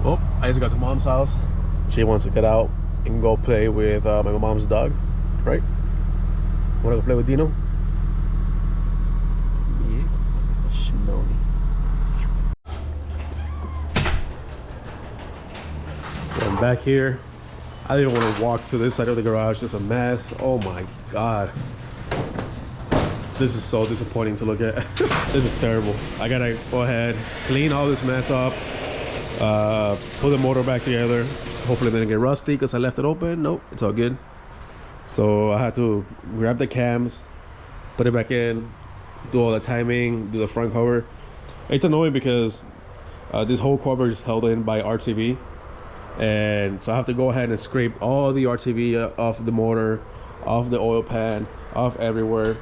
Well, I just got to mom's house. She wants to get out and go play with my mom's dog, right? Wanna go play with Dino? Yeah. Schmony. I'm back here. I didn't want to walk to this side of the garage. It's a mess. Oh my god. This is so disappointing to look at. This is terrible. I gotta go ahead, clean all this mess up, put the motor back together. Hopefully it didn't get rusty because I left it open. Nope, it's all good. So I had to grab the cams, put it back in, do all the timing, do the front cover. It's annoying because this whole cover is held in by RTV, and so I have to go ahead and scrape all the RTV off the motor, off the oil pan, off everywhere.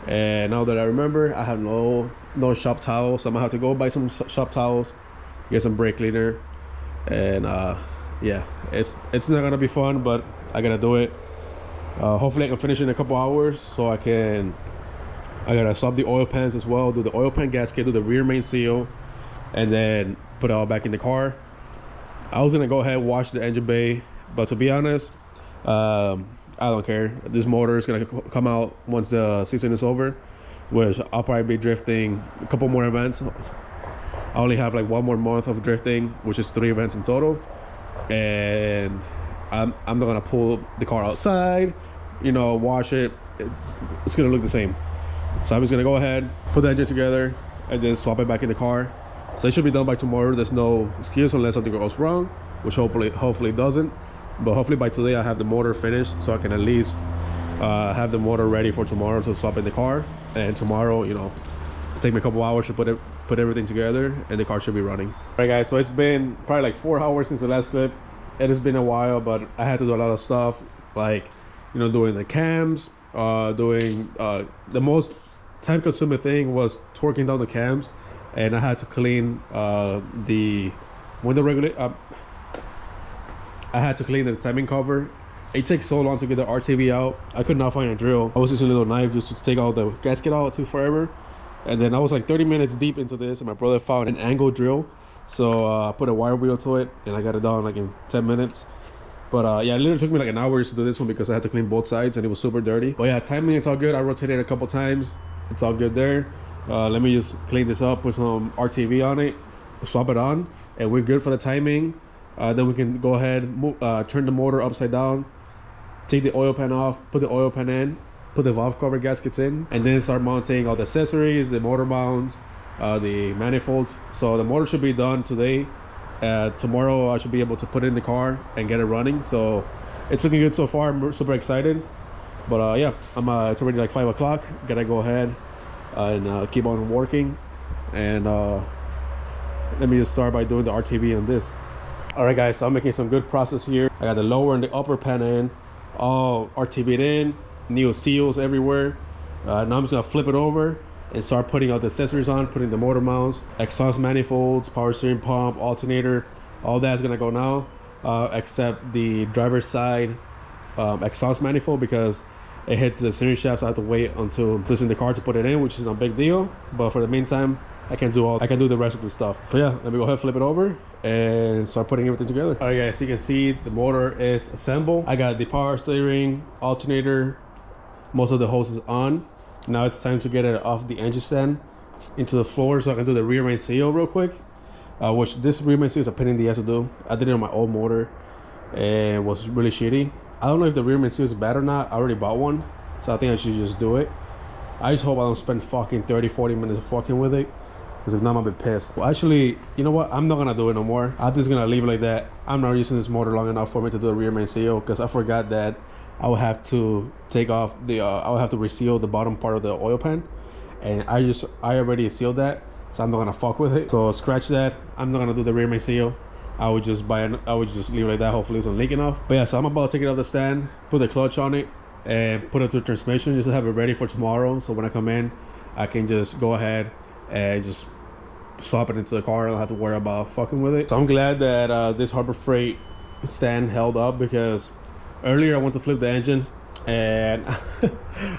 And now that I remember, I have no shop towels, so I'm gonna have to go buy some shop towels, get some brake cleaner, and yeah, it's not gonna be fun, but I gotta do it. Hopefully I can finish in a couple hours, so I gotta swap the oil pans as well, do the oil pan gasket, do the rear main seal, and then put it all back in the car. I was gonna go ahead and wash the engine bay, but to be honest, I don't care. This motor is gonna come out once the season is over, which I'll probably be drifting a couple more events. I only have like 1 more month of drifting, which is 3 events in total, and I'm not gonna pull the car outside, you know, wash it. It's gonna look the same. So I'm just gonna go ahead, put the engine together, and then swap it back in the car. So it should be done by tomorrow. There's no excuse unless something goes wrong, which hopefully it doesn't. But hopefully by today I have the motor finished, so I can at least have the motor ready for tomorrow to swap in the car. And tomorrow, you know, take me a couple hours to put everything together, and the car should be running. All right, guys. So it's been probably like 4 hours since the last clip. It has been a while, but I had to do a lot of stuff, like, you know, doing the cams, doing the most time-consuming thing was torquing down the cams, and I had to clean the window regulator. I had to clean the timing cover. It takes so long to get the RTV out. I could not find a drill. I was using a little knife just to take all the gasket out. It took forever. And then I was like 30 minutes deep into this, and my brother found an angle drill. So I put a wire wheel to it, and I got it done like in 10 minutes. But yeah, it literally took me like an hour to do this one because I had to clean both sides and it was super dirty. But yeah, timing, it's all good. I rotated it a couple times. It's all good there. Let me just clean this up with some RTV on it, swap it on, and we're good for the timing. Then we can go ahead, turn the motor upside down, take the oil pan off, put the oil pan in, put the valve cover gaskets in, and then start mounting all the accessories, the motor mounts, the manifolds. So the motor should be done today. Tomorrow I should be able to put it in the car and get it running. So it's looking good so far. I'm super excited. But yeah, it's already like 5 o'clock. Gotta go ahead and keep on working. And let me just start by doing the RTV on this. All right, guys, so I'm making some good process here. I got the lower and the upper pan in, all RTV'd in, new seals everywhere. Now I'm just gonna flip it over and start putting all the accessories on, putting the motor mounts, exhaust manifolds, power steering pump, alternator. All that's gonna go now, except the driver's side exhaust manifold, because it hits the steering shaft, so I have to wait until this in the car to put it in, which is no big deal. But for the meantime, I can do the rest of the stuff. So yeah, let me go ahead, flip it over, and start putting everything together. All right, guys, so you can see the motor is assembled. I got the power steering, alternator, most of the hoses on. Now it's time to get it off the engine stand into the floor, so I can do the rear main seal real quick. Which this rear main seal is a pain in the ass to do. I did it on my old motor, and it was really shitty. I don't know if the rear main seal is bad or not. I already bought one, so I think I should just do it. I just hope I don't spend fucking 30-40 minutes fucking with it, because if not, I'm a bit pissed. Well, actually, you know what? I'm not gonna do it no more. I'm just gonna leave it like that. I'm not using this motor long enough for me to do a rear main seal, because I forgot that I would have to take off the I would have to reseal the bottom part of the oil pan, and I already sealed that, so I'm not gonna fuck with it. So scratch that. I'm not gonna do the rear main seal. I would just leave it like that. Hopefully it doesn't leak enough. But yeah, so I'm about to take it off the stand, put the clutch on it, and put it through transmission just to have it ready for tomorrow. So when I come in, I can just go ahead and just swap it into the car. I don't have to worry about fucking with it. So I'm glad that this Harbor Freight stand held up, because earlier I went to flip the engine and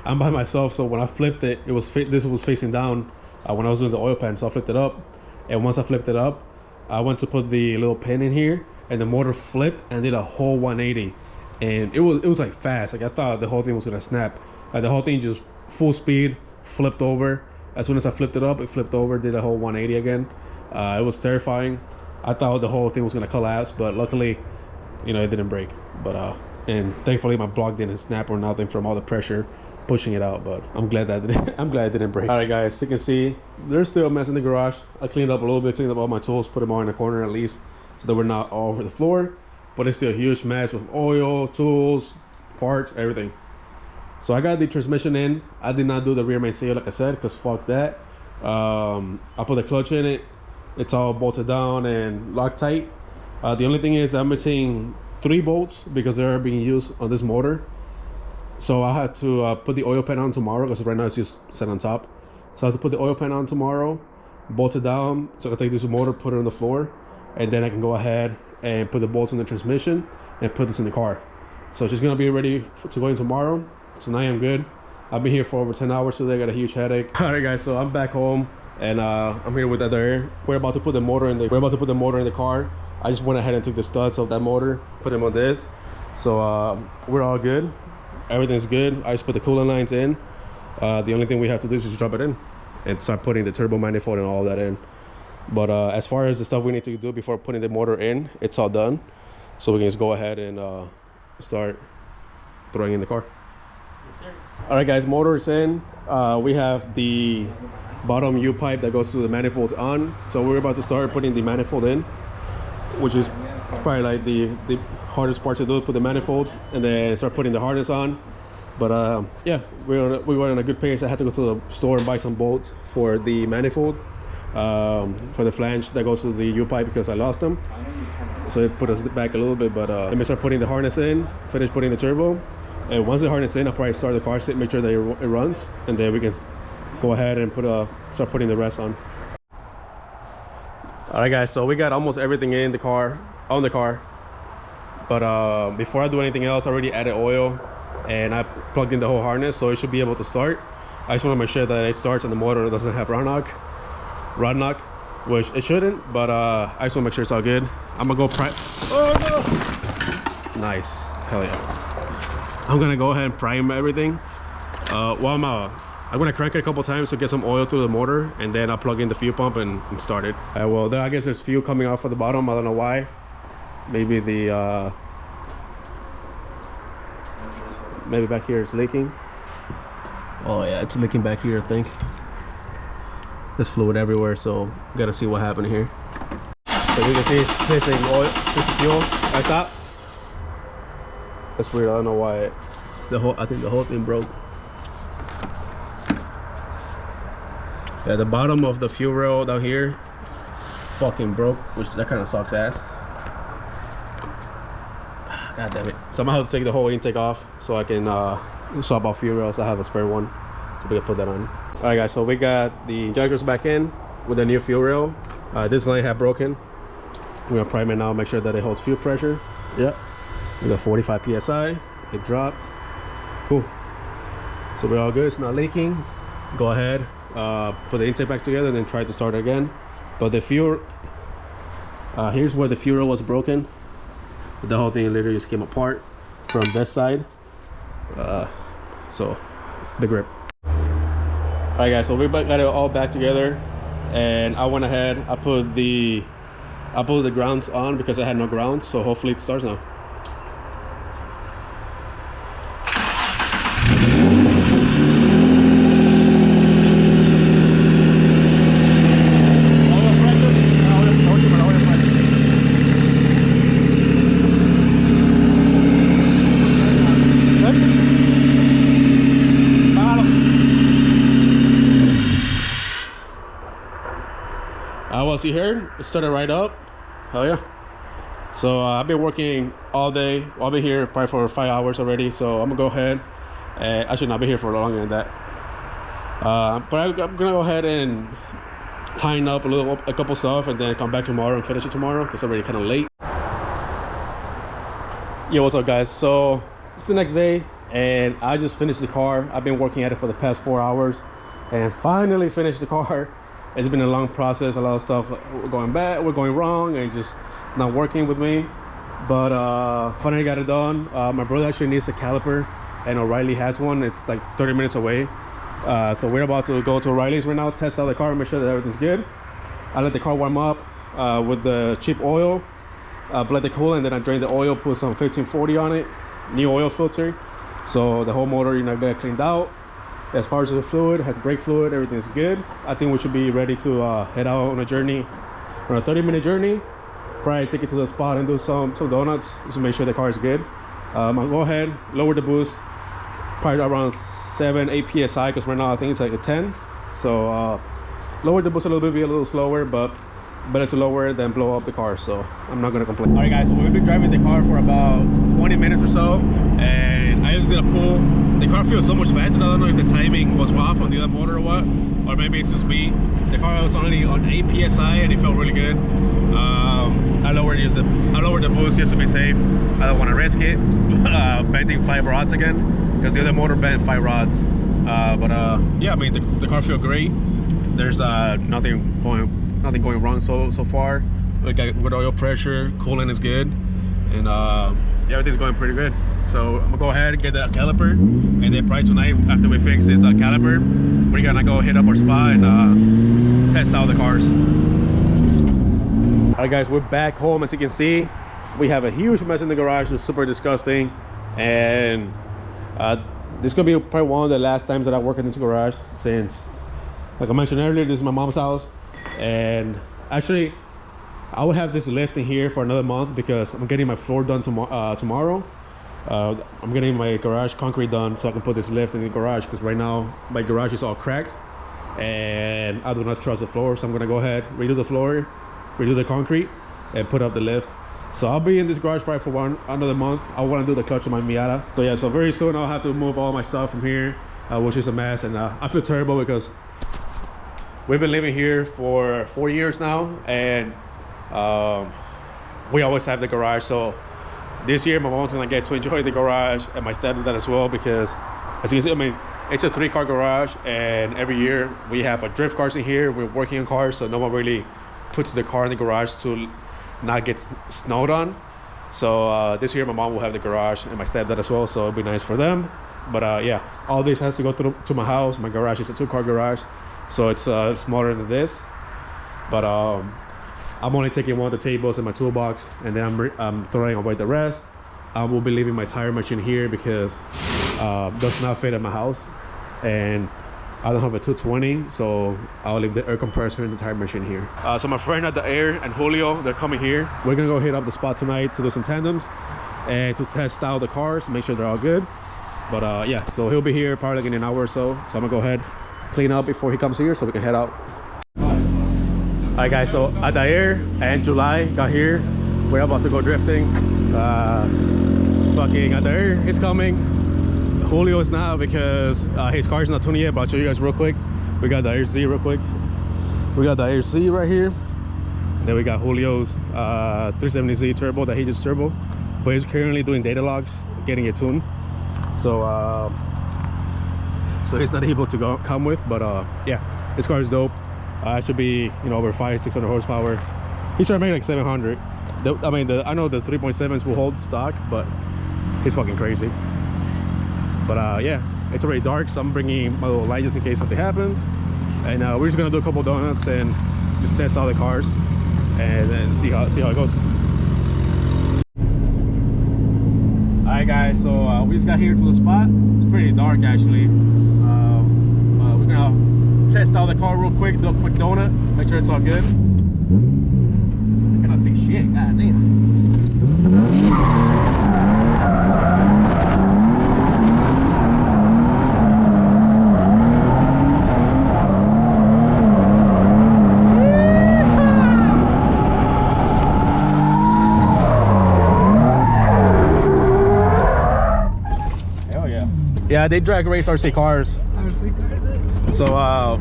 I'm by myself. So when I flipped it, this was facing down when I was doing the oil pan. So I flipped it up, and once I flipped it up, I went to put the little pin in here, and the motor flipped and did a whole 180, and it was like fast. Like I thought the whole thing was gonna snap. Like the whole thing just full speed flipped over. As soon as I flipped it up, it flipped over, did a whole 180 again. It was terrifying. I thought the whole thing was gonna collapse, but luckily, you know, it didn't break. But and thankfully my block didn't snap or nothing from all the pressure pushing it out. But I'm glad that I'm glad it didn't break. All right, guys, you can see there's still a mess in the garage. I cleaned up a little bit, cleaned up all my tools, put them all in the corner at least, so that we're not all over the floor. But it's still a huge mess with oil, tools, parts, everything. So I got the transmission in. I did not do the rear main seal like I said, because fuck that. I put the clutch in it. It's all bolted down and locked tight. The only thing is I'm missing 3 bolts because they're being used on this motor. So I have to put the oil pan on tomorrow, because right now it's just set on top. So I have to put the oil pan on tomorrow, bolt it down, so I can take this motor, put it on the floor, and then I can go ahead and put the bolts in the transmission and put this in the car. So it's just gonna be ready to go in tomorrow. Tonight I'm good. I've been here for over 10 hours today. I got a huge headache. All right, guys, so I'm back home, and I'm here with the other. We're about to put the motor in the car. I just went ahead and took the studs of that motor, put them on this. So we're all good. Everything's good. I just put the coolant lines in. The only thing we have to do is just drop it in and start putting the turbo manifold and all that in. But as far as the stuff we need to do before putting the motor in, it's all done. So we can just go ahead and start throwing in the car. Yes, sir. All right, guys, motor is in. We have the bottom U pipe that goes through the manifolds on. So we're about to start putting the manifold in, which is probably like the hardest part to do, is put the manifolds and then start putting the harness on. But yeah, we were on a good pace. I had to go to the store and buy some bolts for the manifold, for the flange that goes to the U pipe, because I lost them. So it put us back a little bit. But let me start putting the harness in, finish putting the turbo, and once the harness in, I'll probably start the car, make sure that it runs, and then we can go ahead and start putting the rest on. All right, guys, so we got almost everything in the car, on the car. But before I do anything else, I already added oil and I plugged in the whole harness, so it should be able to start. I just want to make sure that it starts and the motor doesn't have rod knock, which it shouldn't, but I just want to make sure it's all good. I'm gonna go prime. Oh no! Nice, hell yeah. I'm gonna go ahead and prime everything. While I'm gonna crank it a couple times to get some oil through the motor, and then I'll plug in the fuel pump and start it. Well, there, I guess there's fuel coming off of the bottom. I don't know why. Maybe the maybe back here it's leaking. Oh yeah, it's leaking back here, I think. There's fluid everywhere, so gotta see what happened here. So you can see it's pissing oil, pissing fuel. I stop. That's weird. I don't know why. I think the whole thing broke. Yeah, the bottom of the fuel rail down here fucking broke, which that kind of sucks ass. God damn it. So I'm gonna have to take the whole intake off so I can swap out fuel rails. I have a spare one, so we can put that on. All right, guys, so we got the injectors back in with the new fuel rail. This line had broken. We're gonna prime it now, make sure that it holds fuel pressure. Yep, we got 45 psi. It dropped. Cool. So we're all good. It's not leaking. Go ahead, put the intake back together, and then try to start again. But the fuel, here's where the fuel rail was broken. The whole thing literally just came apart from this side. So big rip. All right, guys, so we got it all back together, and I went ahead, I put the grounds on because I had no grounds, so hopefully it starts now. Once you heard, it started right up. Hell yeah. So I've been working all day. Well, I've been here probably for 5 hours already, so I'm gonna go ahead and I should not be here for longer than that. But I'm gonna go ahead and tighten up a couple stuff and then come back tomorrow and finish it tomorrow because it's already kind of late. Yo, what's up, guys? So it's the next day and I just finished the car. I've been working at it for the past 4 hours and finally finished the car. It's been a long process. A lot of stuff we're going bad, we're going wrong, and just not working with me. But finally got it done. My brother actually needs a caliper, and O'Reilly has one. It's like 30 minutes away. So we're about to go to O'Reilly's right now, test out the car, make sure that everything's good. I let the car warm up with the cheap oil, blend the coolant, and then I drain the oil, put some 1540 on it, new oil filter. So the whole motor, you know, get cleaned out. As far as the fluid, has brake fluid, everything's good. I think we should be ready to head out on a journey, on a 30-minute journey. Probably take it to the spot and do some donuts just to make sure the car is good. I'll go ahead, lower the boost, probably around 7-8 psi, because right now I think it's like a 10. So lower the boost a little bit, be a little slower, but better to lower it than blow up the car. So I'm not gonna complain. All right, guys, so we've been driving the car for about 20 minutes or so, and I just did a pull. The car feels so much faster. I don't know if the timing was off on the other motor or what, or maybe it's just me. The car was only on 8 psi and it felt really good. I lowered the boost just to be safe. I don't want to risk it bending 5 rods again, because the other motor bent 5 rods. Yeah, I mean the car feels great. There's nothing going wrong so far. We got good oil pressure, coolant is good, and everything's going pretty good. So I'm gonna go ahead and get that caliper, and then probably tonight after we fix this caliper, we're gonna go hit up our spa and test out the cars. All right, guys, we're back home. As you can see, we have a huge mess in the garage. It's super disgusting, and this is gonna be probably one of the last times that I work in this garage, since, like I mentioned earlier, this is my mom's house. And actually I will have this lift in here for another month, because I'm getting my floor done tomorrow. I'm getting my garage concrete done so I can put this lift in the garage, because right now my garage is all cracked and I do not trust the floor. So I'm gonna go ahead, redo the floor, redo the concrete, and put up the lift. So I'll be in this garage probably for another month. I want to do the clutch of my Miata. So yeah, so very soon I'll have to move all my stuff from here, which is a mess. And I feel terrible because we've been living here for 4 years now, and we always have the garage. So this year my mom's gonna get to enjoy the garage, and my stepdad as well, because as you can see, I mean, it's a 3-car garage, and every year we have drift cars in here. We're working on cars, so no one really puts the car in the garage to not get snowed on. So this year my mom will have the garage, and my stepdad as well, so it'll be nice for them. But yeah, all this has to go to my house. My garage is a 2-car garage, so it's smaller than this. But I'm only taking one of the tables in my toolbox, and then I'm throwing away the rest. I will be leaving my tire machine here because does not fit at my house, and I don't have a 220, so I'll leave the air compressor and the tire machine here. So my friend at the Air and Julio, they're coming here. We're gonna go hit up the spot tonight to do some tandems and to test out the cars, make sure they're all good. But yeah, so he'll be here probably like in an hour or so. So I'm gonna go ahead, clean up before he comes here so we can head out. Alright guys, so Adair and July got here. We're about to go drifting. Fucking Adair is coming. Julio is not, because his car is not tuned yet, but I'll show you guys real quick. We got the Air Z real quick. We got the Air Z right here. Then we got Julio's 370Z turbo that he just turbo, but he's currently doing data logs, getting it tuned. So so he's not able to come with, but yeah, this car is dope. It should be, you know, over 500-600 horsepower. He's trying to make like 700. I mean, I know the 3.7s will hold stock, but he's fucking crazy. But yeah, it's already dark, so I'm bringing my little light just in case something happens. And we're just gonna do a couple donuts and just test all the cars and then see how it goes. Alright guys, so we just got here to the spot. It's pretty dark actually. We're gonna test out the car real quick, do a quick donut, make sure it's all good. I cannot see shit, god damn. Yeah, they drag race RC cars. So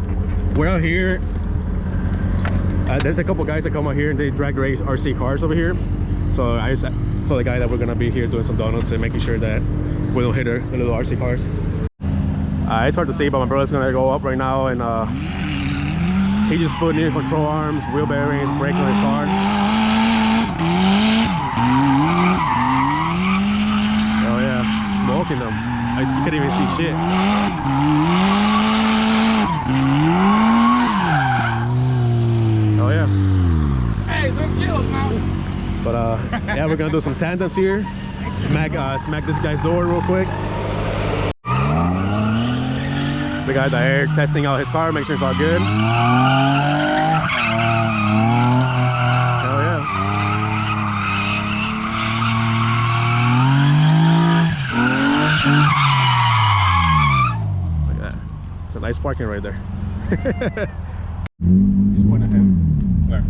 we're out here. There's a couple guys that come out here and they drag race RC cars over here. So I just told the guy that we're gonna be here doing some donuts and making sure that we don't hit the little RC cars. It's hard to see, but my brother's gonna go up right now and He just put new control arms, wheel bearings, brake on his car. Oh yeah, smoking them. You couldn't even see shit. Oh yeah. Hey, some chills now. But yeah, we're gonna do some tandems here. Smack this guy's door real quick. The guy there testing out his car, make sure it's all good. Oh yeah. Look at that. It's a nice parking right there. Just point at him. Where?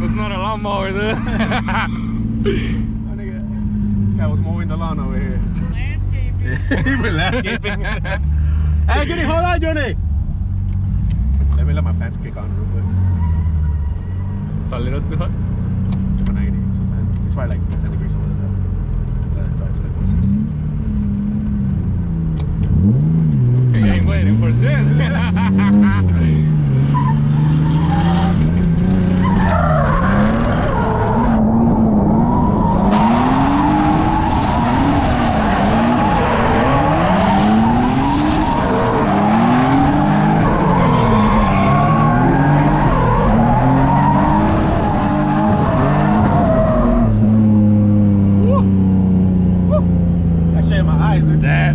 That's not a lawnmower, dude. This guy was mowing the lawn over here. Landscaping. He was landscaping. Hey, Johnny, hold on, Johnny. Let me let my fans kick on real quick. It's a little too hot. 190, so 10. It's probably like 10 degrees over there. It's like 160. He ain't waiting for shit.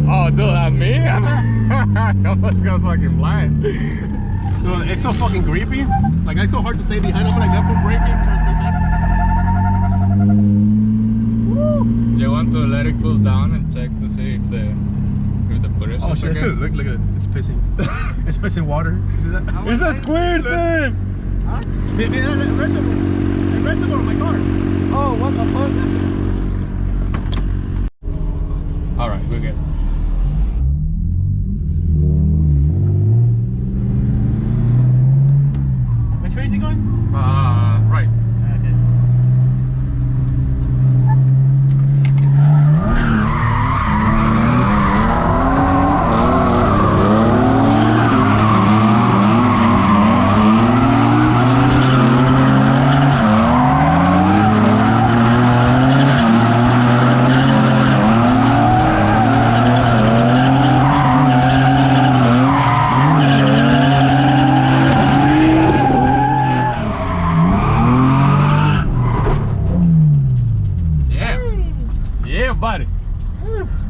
Oh, dude, I mean, I almost got fucking blind. Dude, it's so fucking creepy. Like, it's so hard to stay behind. I'm like left foot braking. You want to let it cool down and check to see if the footage Oh is shit! okay? Look at it. It's pissing. It's pissing water. See that? It's a squirt thing. Huh? The reservoir in my car. Oh, what the fuck? All right, we're good. Which way is he going? Right. Okay. Buddy.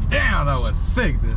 Damn, that was sick, dude.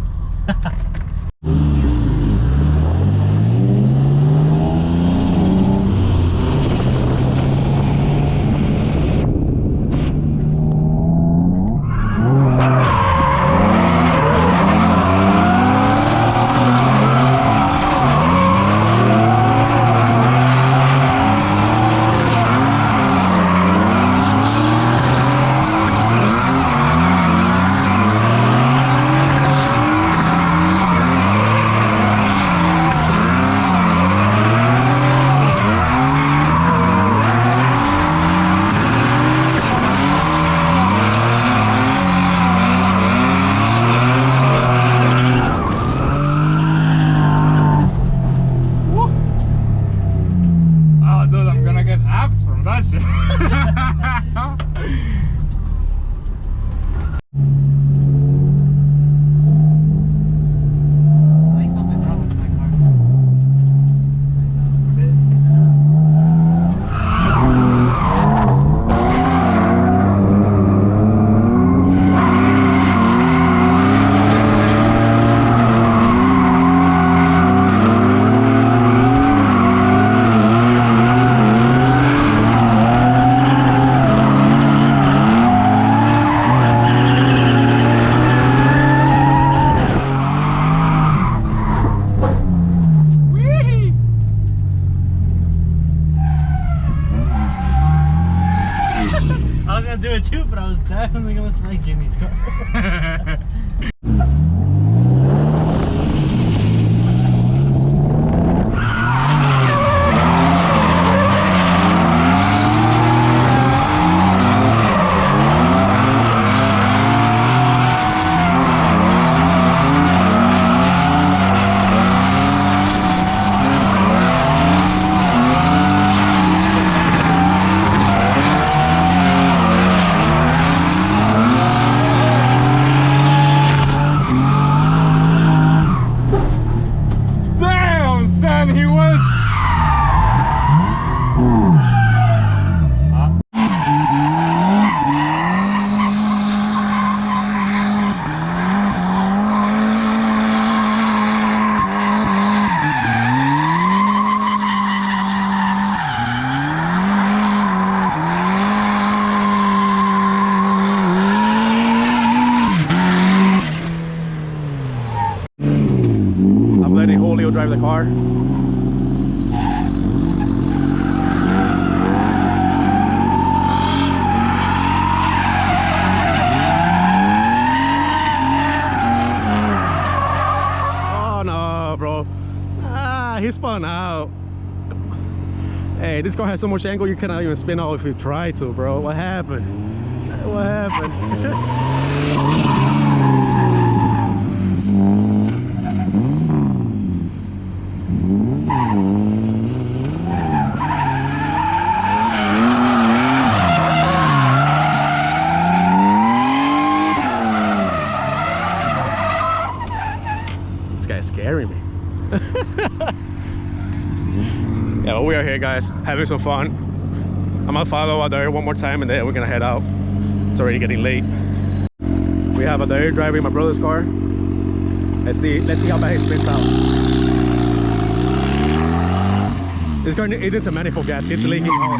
drive the car. Oh no, bro. Ah, he spun out. Hey, this car has so much angle you cannot even spin out if you try to, bro. What happened? What happened? This guy's scaring me. Yeah, well, we are here, guys, having some fun. I'm gonna follow Adair one more time and then we're gonna head out. It's already getting late. We have Adair driving my brother's car. Let's see how bad he spins out. This car, it needs a manifold gas. It's leaking all.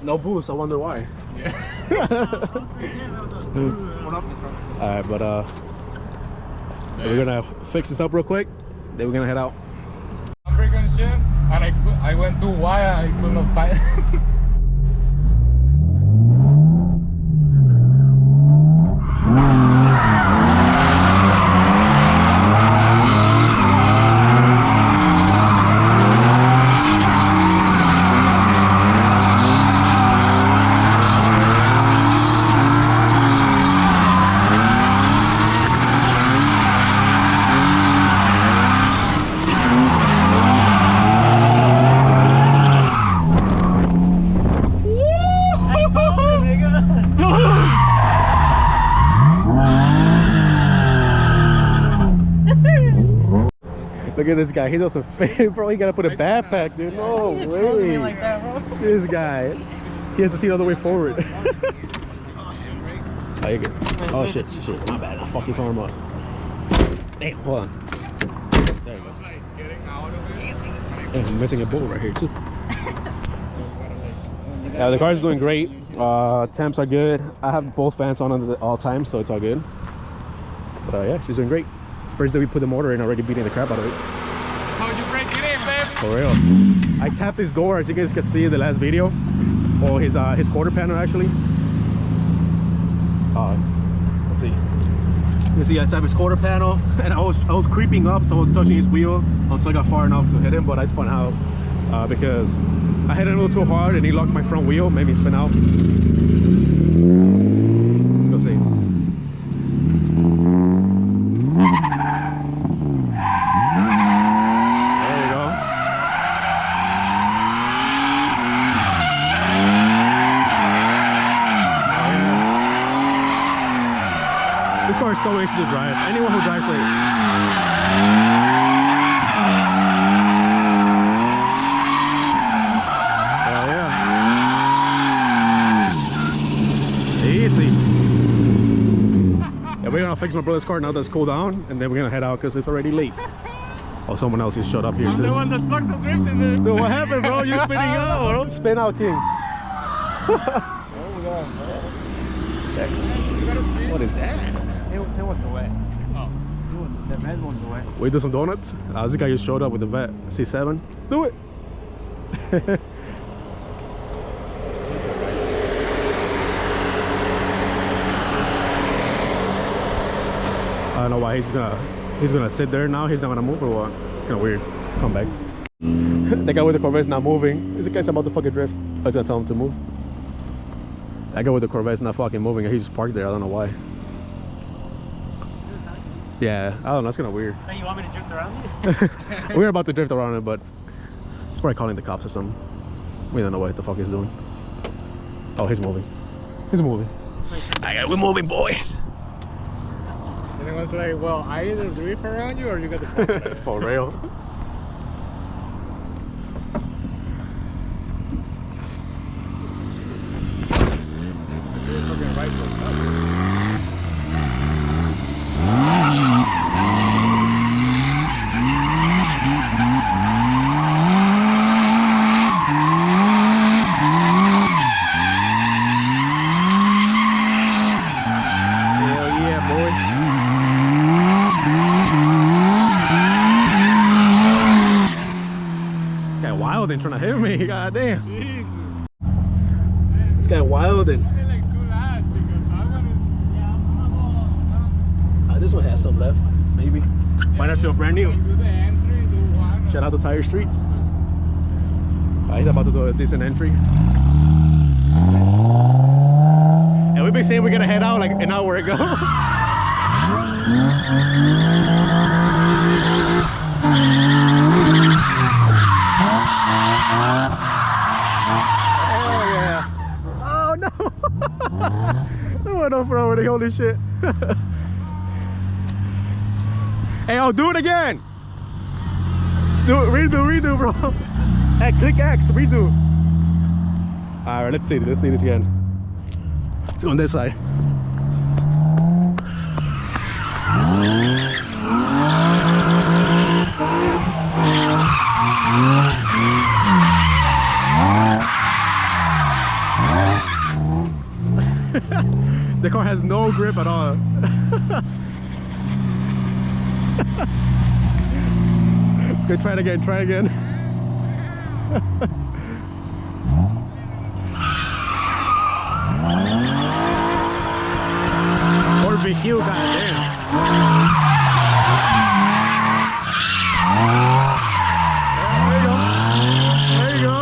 No boost, I wonder why. Yeah. Alright, but we're gonna fix this up real quick, then we're gonna head out. I'm freaking shit, and I went too wide, I could not find it. Look at this guy, he does some fake, bro. He gotta put a backpack, dude. No way. Like that, bro. This guy, he has to see all the way forward. Oh, you're good. Oh shit, my bad. I fucked his arm up. Damn, hold on. There you go. And I'm missing a bolt right here too. Yeah, the car is doing great. Temps are good. I have both fans on at all times, so it's all good. But yeah, she's doing great. First day we put the motor in, already beating the crap out of it. How'd you break it in, baby? For real. I tapped his door, as you guys can see in the last video. Or his quarter panel, actually. Let's see. You can see I tapped his quarter panel, and I was creeping up, so I was touching his wheel until I got far enough to hit him, but I spun out because I hit it a little too hard, and he locked my front wheel, made me spin out. Let's go see. This car is so easy to drive. Anyone who drives it. Hell yeah. Easy. Yeah, we're gonna fix my brother's car now that's cooled down, and then we're gonna head out because it's already late. Oh, someone else just showed up here I'm too. the one that sucks at drifting, dude. Dude, what happened, bro? You spinning out, bro? Spin out, king. What is that? He wants the wet. Oh. The red one's the wet. We do some donuts. This guy just showed up with the vet C7. Do it. I don't know why he's gonna sit there now. He's not gonna move or what? It's kind of weird. Come back. That guy with the Corvette's not moving. This guy's about to fucking drift. I was gonna tell him to move. That guy with the Corvette's not fucking moving. He just parked there. I don't know why. Yeah, I don't know. It's kind of weird. Hey, you want me to drift around you? We're about to drift around it, but he's probably calling the cops or something. We don't know what the fuck he's doing. Oh, he's moving. He's moving. Alright, we're moving, boys. And it was like, well, I either drift around you or you got the fuck. For real. me. God damn. Jesus. It's got wild and I feel like two last because that one is. this one has some left, maybe. Might not still brand new. Do the entry, do one. Shout out to Tire Streets. He's about to do a decent entry. And we've been saying we're gonna head out like an hour ago. Oh yeah. Oh no. I went off already, holy shit. Hey, I'll do it again. Do it, redo, bro. Hey, click X, redo. All right, let's see this again. Let's go on this side. The car has no grip at all. Let's go try it again, Or VQ, goddamn. There you go.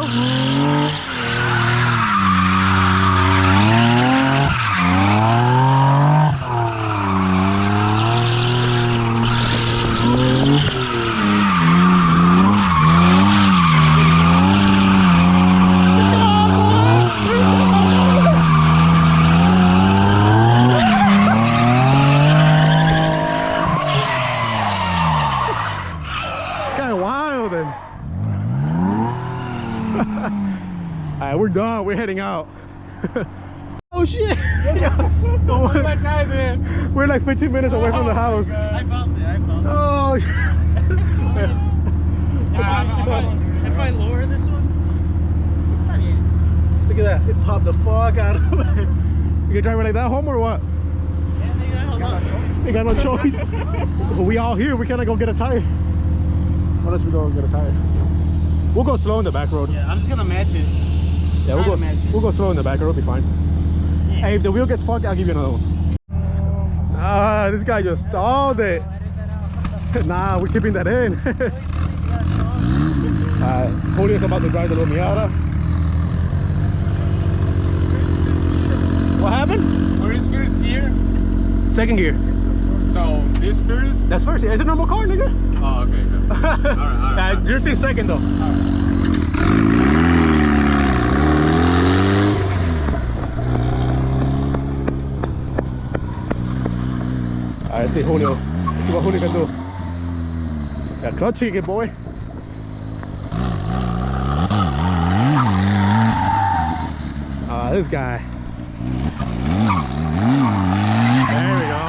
Alright, we're done. We're heading out. Oh shit! We're like 15 minutes away from the house. I felt it. Oh If I lower this one, look at that. It popped the fuck out of it. You can drive it like that home or what? You got no choice. We all here. We cannot go get a tire. Unless we go get a tire. We'll go slow in the back road. yeah, I'm just gonna match it. Yeah, we'll go slow in the back road. It'll be fine. Yeah. Hey, if the wheel gets fucked, I'll give you another one. Ah, this guy just stalled it. Nah, we're keeping that in. Alright, Julio's about to drive the little Miata. What happened? Where is first gear? Second gear. So this first? That's first. It's a normal car, nigga. Oh, okay. Good. Alright. Drifting second though. Alright, let's see Julio. Let's see what Julio can do. Yeah, clutch it, boy. This guy. There we go.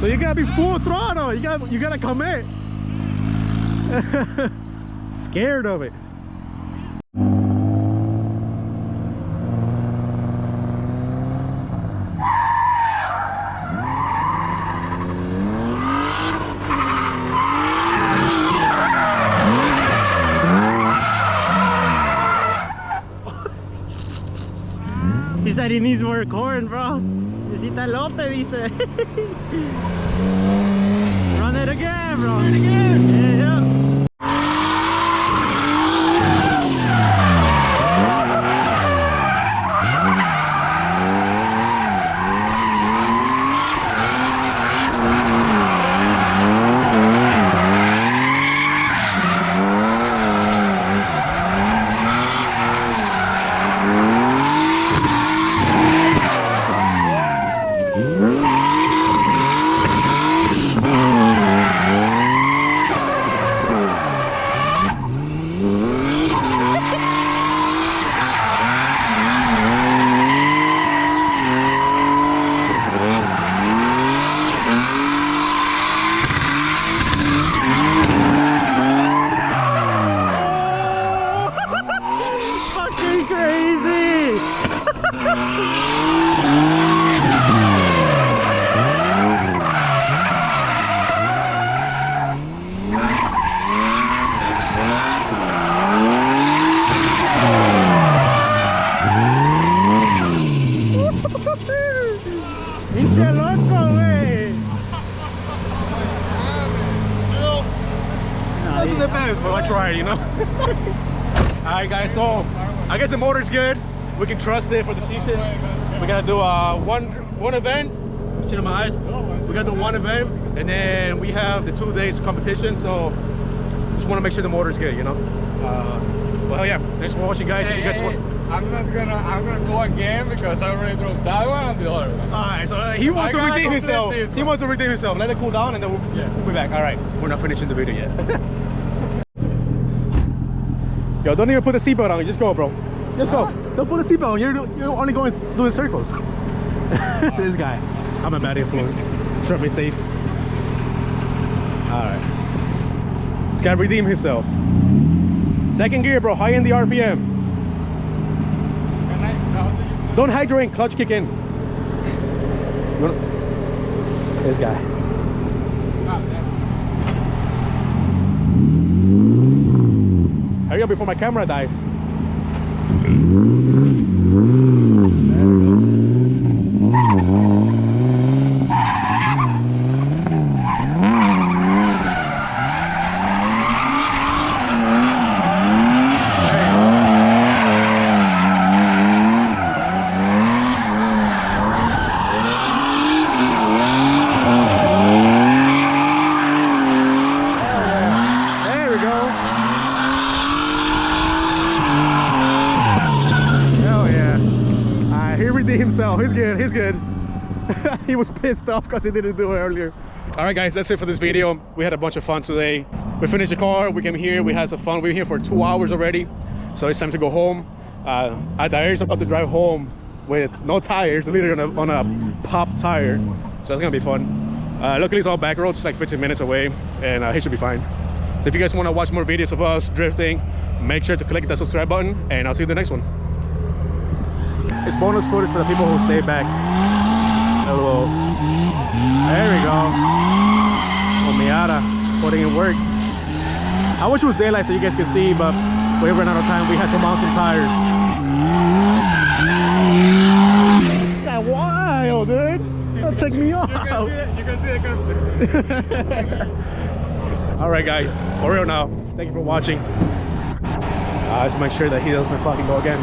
So you gotta be full throttle. You gotta commit. Scared of it. He said he needs more corn, bro. Necesita elote, dice. Run it again, bro. Run it again. Yeah. ride, you know. All right, guys. So I guess the motor's good. We can trust it for the season. We gotta do one event. Shit in my eyes. We gotta do one event, and then we have the 2 days competition. So just want to make sure the motor's good, you know. Well, hell yeah. Thanks for watching, guys. If you guys want. I'm gonna go again because I already drove that one and the other one. All right, so he wants to redeem himself. He wants to redeem himself. Let it cool down, and then we'll be back. All right, we're not finishing the video yet. Yo, don't even put the seatbelt on. Just go, bro. Just go. Don't put the seatbelt on. You're only doing circles. This guy. I'm a bad influence. Try to be safe. All right. He's gotta redeem himself. Second gear, bro. High in the RPM. Don't hydrant, clutch kick in. This guy. Hurry up before my camera dies. Himself. He's good. He was pissed off because he didn't do it earlier. All right, guys, that's it for this video. We had a bunch of fun today. We finished the car, we came here, we had some fun. We were here for 2 hours already, so it's time to go home. Adair's about to drive home with no tires, literally on a pop tire, so that's gonna be fun. Luckily it's all back roads, like 15 minutes away, and he should be fine. So if you guys want to watch more videos of us drifting, make sure to click that subscribe button, and I'll see you in the next one. It's bonus footage for the people who stay back. Hello. There we go. Oh, Miata putting in work. I wish it was daylight so you guys could see, but we ran out of time. We had to mount some tires. That's wild, dude. That'll take me off. You can see it. All right, guys. For real now. Thank you for watching. Let's make sure that he doesn't fucking go again.